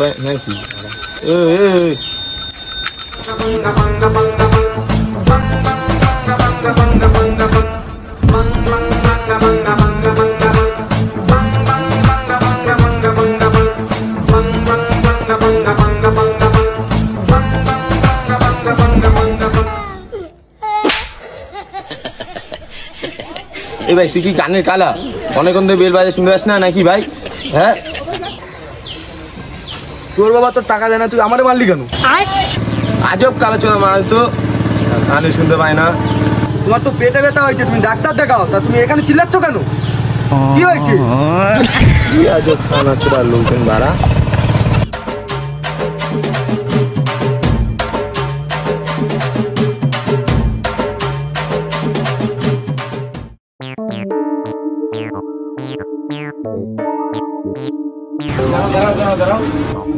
পায় নাকি? এই ভাই তুই কি গানের কালা? অনেকক্ষণ ধরে বেল বাজে শুনতে পাস না নাকি ভাই? হ্যাঁ তোর বাবা তোর টাকা দেয় না, তুই আমারে মারলি কেন? আজব কালা চোদা মাল তো, কানে শুনতে পায় না। তোমার তো পেটে ব্যথা হয়েছে, তুমি ডাক্তার দেখাও। তা তুমি এখানে চিল্লাচ্ছ কেন? কি হয়েছে? আজব কানা চোদা লোকজন বাড়া।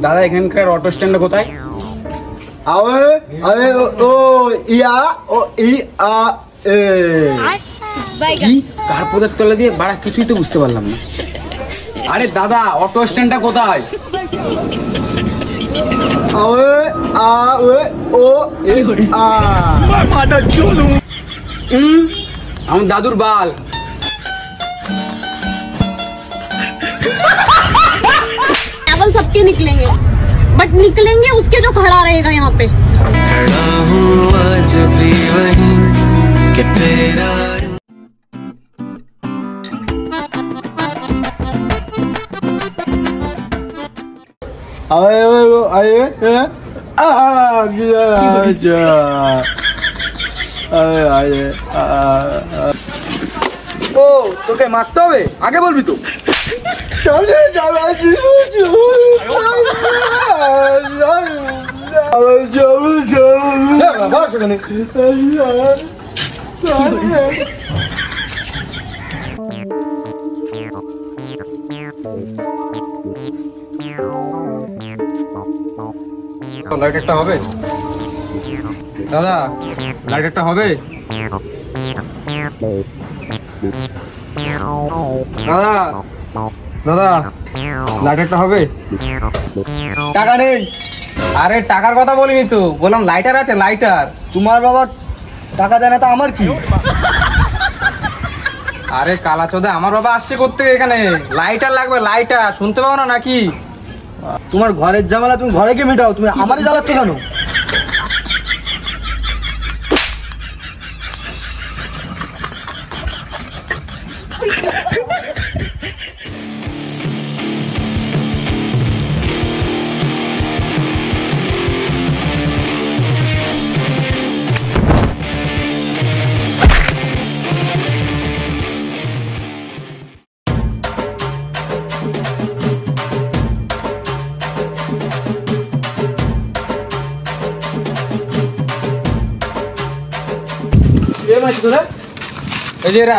দাদা এখানকার অটো স্ট্যান্ড কোথায়? কার পদের তলা দিয়ে বাড়া কিছুই তো বুঝতে পারলাম না। আরে দাদা অটো স্ট্যান্ডটা কোথায়? আমার দাদুর বাল। सबके निकलेंगे बट निकलेंगे उसके जो खड़ा रहेगा यहाँ पे। खड़ा हूँ आज भी वहीं कि तेरा ও তোকে মারতে হবে, আগে বলবি তো। লাইট একটা হবে দাদা, লাইট একটা হবে দাদা, দাদা লাইটারটা হবে? টাকা নেই। আরে টাকার কথা বলিনি তো, বললাম লাইটার আছে লাইটার। তোমার বাবা টাকা দেয় না তো আমার কি? আরে কালা চোদা আমার বাবা আসছে করতে এখানে, লাইটার লাগবে লাইটার, শুনতে পাও না নাকি? তোমার ঘরের ঝামেলা তুমি ঘরে গিয়ে মেটাও, তুমি আমারই জ্বালাচ্ছ কেন? এই যে এরা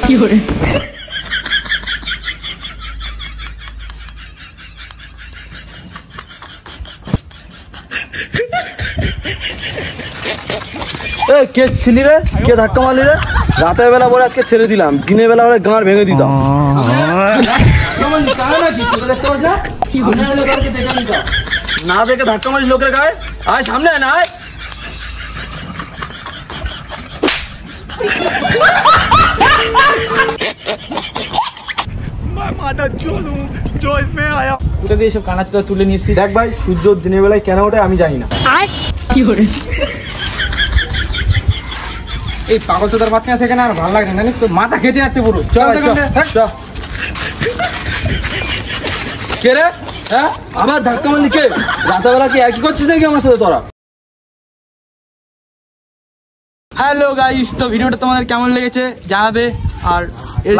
কি করে? কে ছিলি রে? কে ধাক্কা মারলি রে? রাতের বেলা বলে আজকে ছেড়ে দিলাম, দিনের বেলা বলে গাঁড় ভেঙে দিতাম। না দেখে ধাক্কা মারিস লোকের গায়ে? আয় সামনে না আয়। কোথা দিয়ে এসব কানাচুদা তুলে নিয়েছি? দেখ ভাই, সূর্য দিনের বেলায় কেন ওঠে আমি জানি না। কি করে এই পাগল চোদার মাঝখানে থেকে না আর ভালো লাগে না, জানিস তো মাথা খেতে যাচ্ছে পুরো। চল কে রে? হ্যাঁ আবার ধাক্কা মারলি কে? রাতের কি একই করছিস নাকি আমার সাথে তোরা? হ্যালো গাইস, তো ভিডিওটা তোমাদের কেমন লেগেছে জানাবে। আর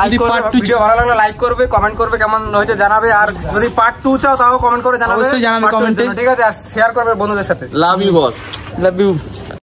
যদি পার্ট 2 ভিডিও ভালো লাগলে লাইক করবে, কমেন্ট করবে কেমন হয়েছে জানাবে। আর যদি পার্ট 2 চাও তাও কমেন্ট করে জানাবে, অবশ্যই জানাবে কমেন্টে, ঠিক আছে? আর শেয়ার করবে বন্ধুদের সাথে। লাভ ইউ বল। Love you.